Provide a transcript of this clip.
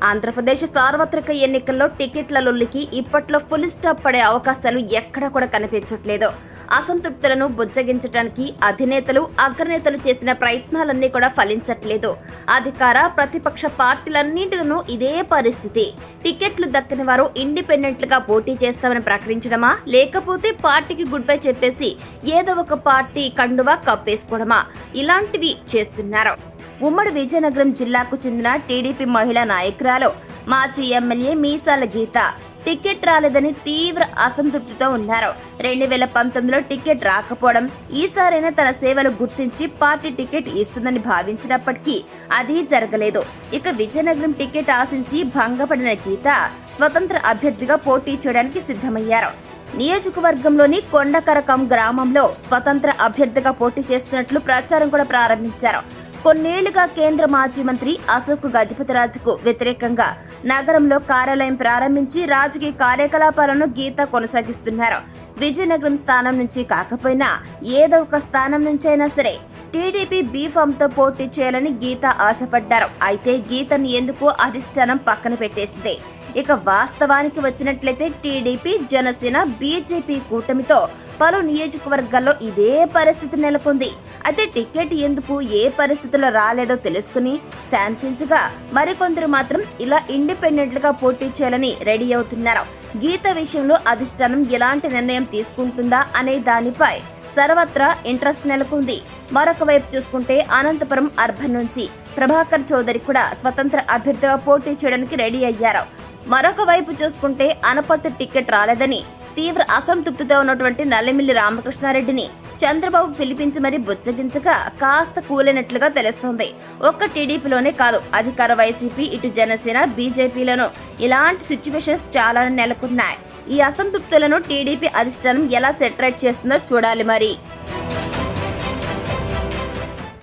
ఆంధ్రప్రదేశ్ సార్వత్రిక ఎన్నికల్లో టికెట్ల లొల్లికి ఇప్పట్లో ఫుల్ స్టాప్ పడే అవకాశాలు ఎక్కడా కూడా కనిపించట్లేదు. అసంతృప్తులను బుజ్జగించడానికి అధినేతలు అగ్రనేతలు చేసిన ప్రయత్నాలన్నీ కూడా ఫలించట్లేదు. అధికార ప్రతిపక్ష పార్టీలన్నింటిలోనూ ఇదే పరిస్థితి. టికెట్లు దక్కని వారు ఇండిపెండెంట్లుగా పోటీ చేస్తామని ప్రకటించడమా, లేకపోతే పార్టీకి గుడ్ బై చెప్పేసి ఏదో ఒక పార్టీ కండువా కప్పేసుకోవడమా, ఇలాంటివి చేస్తున్నారు. ఉమ్మడి విజయనగరం జిల్లాకు చెందిన టీడీపీ మహిళా నాయకురాలు మాజీ ఎమ్మెల్యే మీసాల గీత టికెట్ రాలేదని తీవ్ర అసంతృప్తితో ఉన్నారు. 2019లో టికెట్ రాకపోవడం, ఈసారైనా తన సేవలు గుర్తించి పార్టీ టికెట్ ఇస్తుందని భావించినప్పటికీ అది జరగలేదు. ఇక విజయనగరం టికెట్ ఆశించి భంగపడిన గీత స్వతంత్ర అభ్యర్థిగా పోటీ చేయడానికి సిద్ధమయ్యారు. నియోజకవర్గంలోని కొండకరకం గ్రామంలో స్వతంత్ర అభ్యర్థిగా పోటీ చేస్తున్నట్లు ప్రచారం కూడా ప్రారంభించారు. కొన్నేళ్లుగా కేంద్ర మాజీ మంత్రి అశోక్ గజపతిరాజుకు వ్యతిరేకంగా నగరంలో కార్యాలయం ప్రారంభించి రాజకీయ కార్యకలాపాలను గీత కొనసాగిస్తున్నారు. విజయనగరం స్థానం నుంచి కాకపోయినా ఏదో ఒక స్థానం నుంచైనా సరే టీడీపీ బీఫామ్తో పోటీ చేయాలని గీత ఆశపడ్డారు. అయితే గీతను ఎందుకు అధిష్టానం పక్కన పెట్టేసింది. ఇక వాస్తవానికి వచ్చినట్లయితే టీడీపీ, జనసేన, బీజేపీ కూటమితో పలు నియోజకవర్గాల్లో ఇదే పరిస్థితి నెలకొంది. అయితే టికెట్ ఎందుకు ఏ పరిస్థితుల్లో రాలేదో తెలుసుకుని శాంతించగా మరికొందరు మాత్రం ఇలా ఇండిపెండెంట్లుగా పోటీ చేయాలని రెడీ అవుతున్నారు. గీత విషయంలో అధిష్టానం ఎలాంటి నిర్ణయం తీసుకుంటుందా అనే దానిపై సర్వత్రా ఇంట్రెస్ట్ నెలకొంది. మరొక వైపు చూసుకుంటే అనంతపురం అర్బన్ నుంచి ప్రభాకర్ చౌదరి కూడా స్వతంత్ర అభ్యర్థిగా పోటీ చేయడానికి రెడీ అయ్యారు. మరొక వైపు చూసుకుంటే అనపర్తి టికెట్ రాలేదని తీవ్ర అసంతృప్తితో ఉన్నటువంటి నల్లమిల్లి రామకృష్ణారెడ్డిని చంద్రబాబు పిలిపించి మరీ బుచ్చగించగా కాస్త కూలినట్లుగా తెలుస్తోంది. ఒక్క టీడీపీలోనే కాదు, అధికార వైసీపీ, ఇటు జనసేన, బీజేపీలోనూ ఇలాంటి సిచ్యువేషన్స్ చాలా నెలకొన్నాయి. ఈ అసంతృప్తులను టీడీపీ అధిష్టానం ఎలా సెటరేట్ చేస్తుందో చూడాలి మరి.